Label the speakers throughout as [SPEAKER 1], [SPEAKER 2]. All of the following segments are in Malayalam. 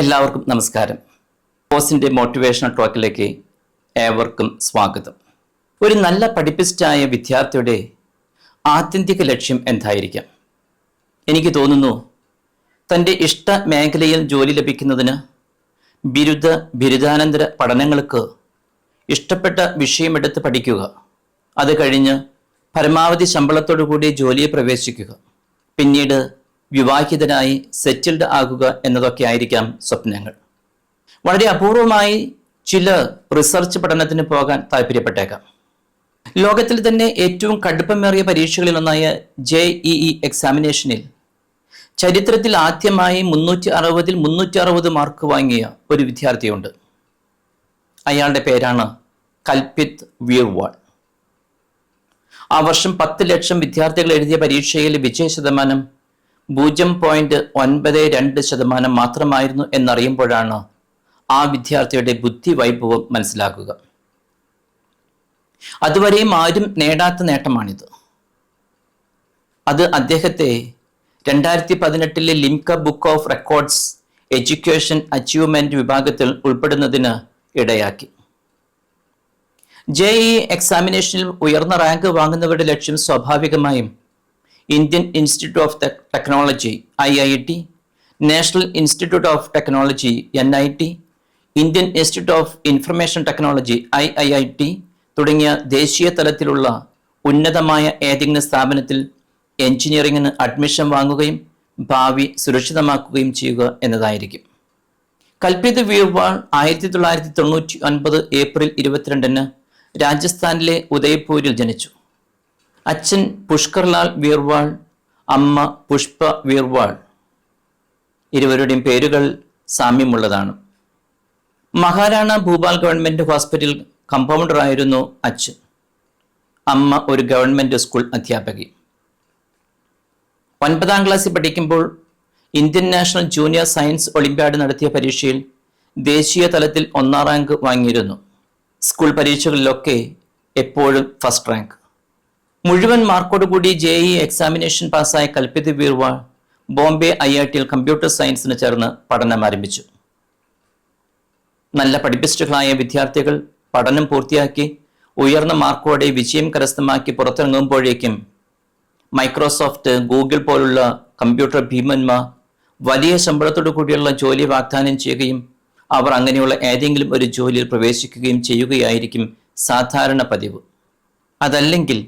[SPEAKER 1] എല്ലാവർക്കും നമസ്കാരം. ബോസിന്റെ മോട്ടിവേഷണൽ ടോക്കിലേക്ക് ഏവർക്കും സ്വാഗതം. ഒരു നല്ല പഠിപ്പിസ്റ്റായ വിദ്യാർത്ഥിയുടെ ആത്യന്തിക ലക്ഷ്യം എന്തായിരിക്കാം? എനിക്ക് തോന്നുന്നു തൻ്റെ ഇഷ്ട മേഖലയിൽ ജോലി ലഭിക്കുന്നതിന് ബിരുദാനന്തര പഠനങ്ങൾക്ക് ഇഷ്ടപ്പെട്ട വിഷയമെടുത്ത് പഠിക്കുക, അത് കഴിഞ്ഞ് പരമാവധി ശമ്പളത്തോടു കൂടി ജോലിയെ പ്രവേശിക്കുക, പിന്നീട് വിവാഹിതനായി സെറ്റിൽഡ് ആകുക എന്നതൊക്കെ ആയിരിക്കാം സ്വപ്നങ്ങൾ. വളരെ അപൂർവമായി ചില റിസർച്ച് പഠനത്തിന് പോകാൻ താല്പര്യപ്പെട്ടേക്കാം. ലോകത്തിൽ തന്നെ ഏറ്റവും കടുപ്പമേറിയ പരീക്ഷകളിൽ ഒന്നായ JEE എക്സാമിനേഷനിൽ ചരിത്രത്തിൽ ആദ്യമായി 360 മാർക്ക് വാങ്ങിയ ഒരു വിദ്യാർത്ഥിയുണ്ട്. അയാളുടെ പേരാണ് കൽപിത് വീർവാൾ. ആ വർഷം 10 ലക്ഷം വിദ്യാർത്ഥികൾ എഴുതിയ പരീക്ഷയിൽ വിജയശതമാനം 0.92% മാത്രമായിരുന്നു എന്നറിയുമ്പോഴാണ് ആ വിദ്യാർത്ഥിയുടെ ബുദ്ധി വൈഭവം മനസ്സിലാക്കുക. അതുവരെയും ആരും നേടാത്ത നേട്ടമാണിത്. അത് അദ്ദേഹത്തെ 2018 Limca book of records education achievement വിഭാഗത്തിൽ ഉൾപ്പെടുന്നതിന് ഇടയാക്കി. JEE എക്സാമിനേഷനിൽ ഉയർന്ന റാങ്ക് വാങ്ങുന്നവരുടെ ലക്ഷ്യം സ്വാഭാവികമായും Indian institute of technology IIT, national institute of technology NIT, Indian institute of information technology IIIT തുടങ്ങിയ ദേശീയ തലത്തിലുള്ള ഉന്നതമായ ഏതെങ്കിലും സ്ഥാപനത്തിൽ എഞ്ചിനീയറിംഗിന് അഡ്മിഷൻ വാങ്ങുകയും ഭാവി സുരക്ഷിതമാക്കുകയും ചെയ്യുക എന്നതായിരിക്കും. കൽപിത് വീർവാൾ 1999 ഏപ്രിൽ 22 രാജസ്ഥാനിലെ ഉദയ്പൂരിൽ ജനിച്ചു. അച്ഛൻ പുഷ്കർലാൽ വീർവാൾ, അമ്മ പുഷ്പ വീർവാൾ. ഇരുവരുടെയും പേരുകൾ സാമ്യമുള്ളതാണ്. മഹാരാണ ഭൂപാൽ ഗവൺമെന്റ് ഹോസ്പിറ്റൽ കമ്പൗണ്ടറായിരുന്നു അച്ഛൻ. അമ്മ ഒരു ഗവൺമെന്റ് സ്കൂൾ അധ്യാപകി. 9ാം ക്ലാസ്സിൽ പഠിക്കുമ്പോൾ Indian national junior science Olympiad നടത്തിയ പരീക്ഷയിൽ ദേശീയ തലത്തിൽ 1ാം റാങ്ക് വാങ്ങിയിരുന്നു. സ്കൂൾ പരീക്ഷകളിലൊക്കെ എപ്പോഴും ഫസ്റ്റ് റാങ്ക്. മുഴുവൻ മാർക്കോടുകൂടി JEE എക്സാമിനേഷൻ പാസ്സായ കൽപിത് വീർവാൾ ബോംബെ IITയിൽ കമ്പ്യൂട്ടർ സയൻസിന് ചേർന്ന് പഠനം ആരംഭിച്ചു. നല്ല പഠിപ്പിസ്റ്റുകളായ വിദ്യാർത്ഥികൾ പഠനം പൂർത്തിയാക്കി ഉയർന്ന മാർക്കോടെ വിജയം കരസ്ഥമാക്കി പുറത്തിറങ്ങുമ്പോഴേക്കും മൈക്രോസോഫ്റ്റ്, ഗൂഗിൾ പോലുള്ള കമ്പ്യൂട്ടർ ഭീമന്മാർ വലിയ ശമ്പളത്തോടു കൂടിയുള്ള ജോലി വാഗ്ദാനം ചെയ്യുകയും അവർ അങ്ങനെയുള്ള ഏതെങ്കിലും ഒരു ജോലിയിൽ പ്രവേശിക്കുകയും ചെയ്യുകയായിരിക്കും സാധാരണ പതിവ്. അതല്ലെങ്കിൽ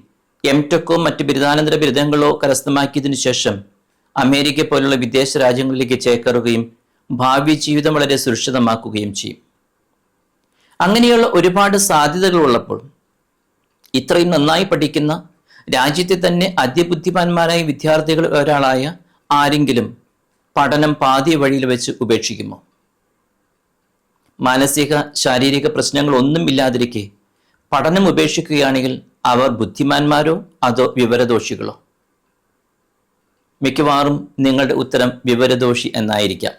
[SPEAKER 1] MTechോ മറ്റ് ബിരുദാനന്തര ബിരുദങ്ങളോ കരസ്ഥമാക്കിയതിനു ശേഷം അമേരിക്ക പോലുള്ള വിദേശ രാജ്യങ്ങളിലേക്ക് ചേക്കേറുകയും ഭാവി ജീവിതം വളരെ സുരക്ഷിതമാക്കുകയും ചെയ്യും. അങ്ങനെയുള്ള ഒരുപാട് സാധ്യതകൾ ഉള്ളപ്പോൾ ഇത്രയും നന്നായി പഠിക്കുന്ന രാജ്യത്തെ തന്നെ അതിബുദ്ധിമാന്മാരായ വിദ്യാർത്ഥികൾ ഒരാളായ ആരെങ്കിലും പഠനം പാതി വഴിയിൽ വെച്ച് ഉപേക്ഷിക്കുമോ? മാനസിക ശാരീരിക പ്രശ്നങ്ങൾ ഒന്നും ഇല്ലാതിരിക്കെ പഠനം ഉപേക്ഷിക്കുകയാണെങ്കിൽ അവർ ബുദ്ധിമാന്മാരോ അതോ വിവരദോഷികളോ? മിക്കവാറും നിങ്ങളുടെ ഉത്തരം വിവരദോഷി എന്നായിരിക്കാം.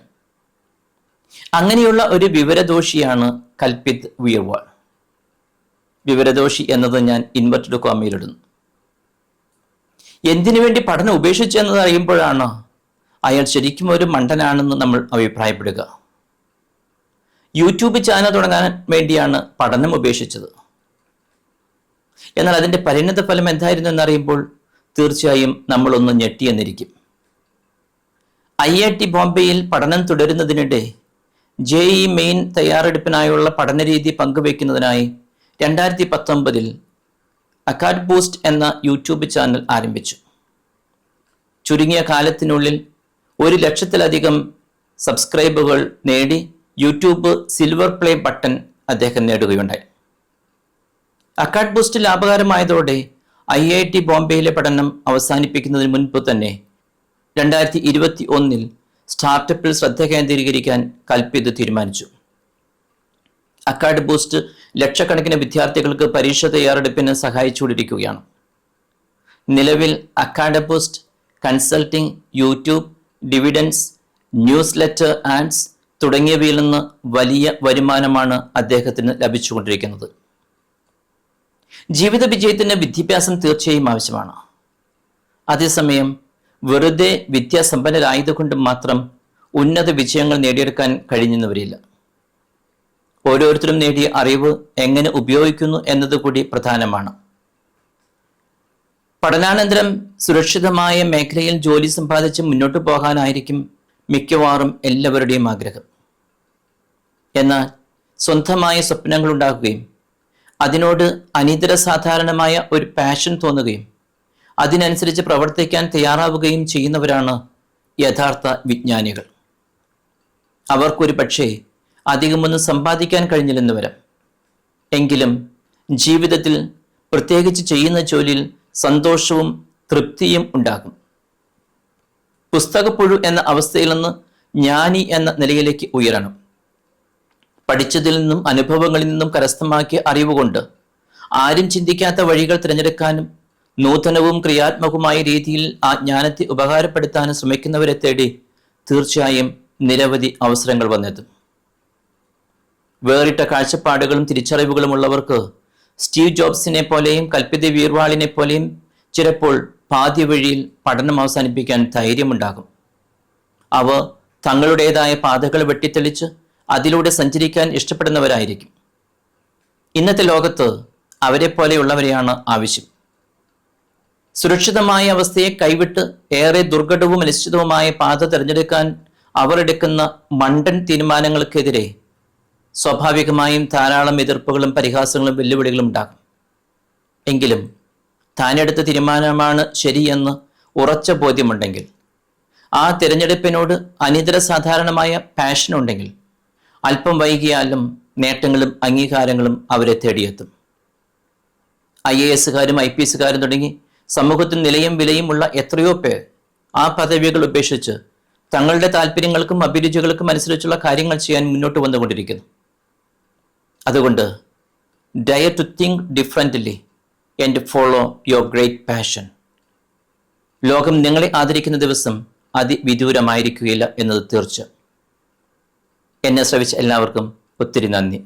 [SPEAKER 1] അങ്ങനെയുള്ള ഒരു വിവരദോഷിയാണ് കൽപിത് വീർവാൾ. വിവരദോഷി എന്നത് ഞാൻ ഇൻവെർട്ടഡ് കോമയിലിടുന്നു. എന്തിനു വേണ്ടി പഠനം ഉപേക്ഷിച്ചെന്നത് അറിയുമ്പോഴാണ് അയാൾ ശരിക്കും ഒരു മണ്ടനാണെന്ന് നമ്മൾ അഭിപ്രായപ്പെടുക. യൂട്യൂബ് ചാനൽ തുടങ്ങാൻ വേണ്ടിയാണ് പഠനം ഉപേക്ഷിച്ചത്. എന്നാൽ അതിൻ്റെ പരിണത ഫലം എന്തായിരുന്നു എന്നറിയുമ്പോൾ തീർച്ചയായും നമ്മളൊന്ന് ഞെട്ടിയെന്നിരിക്കും. IIT ബോംബെയിൽ പഠനം തുടരുന്നതിനിടെ JEE മെയിൻ തയ്യാറെടുപ്പിനായുള്ള പഠനരീതി പങ്കുവയ്ക്കുന്നതിനായി 2019 അക്കാഡ് ബൂസ്റ്റ് എന്ന യൂട്യൂബ് ചാനൽ ആരംഭിച്ചു. ചുരുങ്ങിയ കാലത്തിനുള്ളിൽ 1 ലക്ഷത്തിലധികം സബ്സ്ക്രൈബുകൾ നേടി യൂട്യൂബ് സിൽവർ പ്ലേ ബട്ടൺ അദ്ദേഹം നേടുകയുണ്ടായി. അക്കാഡ് ബൂസ്റ്റ് ലാഭകരമായതോടെ IIT ബോംബെയിലെ പഠനം അവസാനിപ്പിക്കുന്നതിന് മുൻപ് തന്നെ 2021 സ്റ്റാർട്ടപ്പിൽ ശ്രദ്ധ കേന്ദ്രീകരിക്കാൻ കൽപിത് തീരുമാനിച്ചു. അക്കാഡ് ബൂസ്റ്റ് ലക്ഷക്കണക്കിന് വിദ്യാർത്ഥികൾക്ക് പരീക്ഷ തയ്യാറെടുപ്പിന് സഹായിച്ചുകൊണ്ടിരിക്കുകയാണ്. നിലവിൽ Acad boost consulting, YouTube, dividends, newsletter ads തുടങ്ങിയവയിൽ നിന്ന് വലിയ വരുമാനമാണ് അദ്ദേഹത്തിന് ലഭിച്ചുകൊണ്ടിരിക്കുന്നത്. ജീവിത വിജയത്തിന് വിദ്യാഭ്യാസം തീർച്ചയായും ആവശ്യമാണ്. അതേസമയം വെറുതെ വിദ്യാസമ്പന്നരായതുകൊണ്ട് മാത്രം ഉന്നത വിജയങ്ങൾ നേടിയെടുക്കാൻ കഴിഞ്ഞെന്ന് വരില്ല. ഓരോരുത്തരും നേടിയ അറിവ് എങ്ങനെ ഉപയോഗിക്കുന്നു എന്നതുകൂടി പ്രധാനമാണ്. പഠനാനന്തരം സുരക്ഷിതമായ മേഖലയിൽ ജോലി സമ്പാദിച്ച് മുന്നോട്ട് പോകാനായിരിക്കും മിക്കവാറും എല്ലാവരുടെയും ആഗ്രഹം. എന്നാൽ സ്വന്തമായ സ്വപ്നങ്ങൾ ഉണ്ടാക്കുകയും അതിനോട് അനിതര സാധാരണമായ ഒരു പാഷൻ തോന്നുകയും അതിനനുസരിച്ച് പ്രവർത്തിക്കാൻ തയ്യാറാവുകയും ചെയ്യുന്നവരാണ് യഥാർത്ഥ വിജ്ഞാനികൾ. അവർക്കൊരു പക്ഷേ അധികമൊന്നും സമ്പാദിക്കാൻ കഴിഞ്ഞില്ലെന്ന് വരാം. എങ്കിലും ജീവിതത്തിൽ പ്രത്യേകിച്ച് ചെയ്യുന്ന ജോലിയിൽ സന്തോഷവും തൃപ്തിയും ഉണ്ടാകും. പുസ്തകപ്പുഴു എന്ന അവസ്ഥയിൽ നിന്ന് ജ്ഞാനി എന്ന നിലയിലേക്ക് ഉയരണം. പഠിച്ചതിൽ നിന്നും അനുഭവങ്ങളിൽ നിന്നും കരസ്ഥമാക്കിയ അറിവുകൊണ്ട് ആരും ചിന്തിക്കാത്ത വഴികൾ തിരഞ്ഞെടുക്കാനും നൂതനവും ക്രിയാത്മകവുമായ രീതിയിൽ ആ ജ്ഞാനത്തെ ഉപകാരപ്പെടുത്താനും ശ്രമിക്കുന്നവരെ തേടി തീർച്ചയായും നിരവധി അവസരങ്ങൾ വന്നെത്തും. വേറിട്ട കാഴ്ചപ്പാടുകളും തിരിച്ചറിവുകളും ഉള്ളവർക്ക് സ്റ്റീവ് ജോബ്സിനെ പോലെയും കൽപ്പിത വീർവാളിനെ പോലെയും ചിലപ്പോൾ പാതി വഴിയിൽ പഠനം അവസാനിപ്പിക്കാൻ ധൈര്യമുണ്ടാകും. അവർ തങ്ങളുടേതായ പാതകൾ വെട്ടിത്തെളിച്ച് അതിലൂടെ സഞ്ചരിക്കാൻ ഇഷ്ടപ്പെടുന്നവരായിരിക്കും. ഇന്നത്തെ ലോകത്ത് അവരെ പോലെയുള്ളവരെയാണ് ആവശ്യം. സുരക്ഷിതമായ അവസ്ഥയെ കൈവിട്ട് ഏറെ ദുർഘടവും അനിശ്ചിതവുമായ പാത തിരഞ്ഞെടുക്കാൻ അവർ എടുക്കുന്ന മണ്ടൻ തീരുമാനങ്ങൾക്കെതിരെ സ്വാഭാവികമായും ധാരാളം എതിർപ്പുകളും പരിഹാസങ്ങളും വെല്ലുവിളികളും ഉണ്ടാകും. എങ്കിലും താനെടുത്ത തീരുമാനമാണ് ശരിയെന്ന് ഉറച്ച ബോധ്യമുണ്ടെങ്കിൽ, ആ തിരഞ്ഞെടുപ്പിനോട് അനിതര സാധാരണമായ പാഷൻ ഉണ്ടെങ്കിൽ, അല്പം വൈകിയാലും നേട്ടങ്ങളും അംഗീകാരങ്ങളും അവരെ തേടിയെത്തും. IAS-കാരും IPS-കാരും തുടങ്ങി സമൂഹത്തിൽ നിലയും വിലയും ഉള്ള എത്രയോ പേർ ആ പദവികൾ ഉപേക്ഷിച്ച് തങ്ങളുടെ താല്പര്യങ്ങൾക്കും അഭിരുചികൾക്കും അനുസരിച്ചുള്ള കാര്യങ്ങൾ ചെയ്യാൻ മുന്നോട്ട് വന്നുകൊണ്ടിരിക്കുന്നു. അതുകൊണ്ട് dare to think differently and follow your great passion. ലോകം നിങ്ങളെ ആദരിക്കുന്ന ദിവസം അതിവിദൂരമായിരിക്കുകയില്ല എന്നത് തീർച്ച. എന്നെ ശ്രവിച്ച എല്ലാവർക്കും ഒത്തിരി നന്ദി.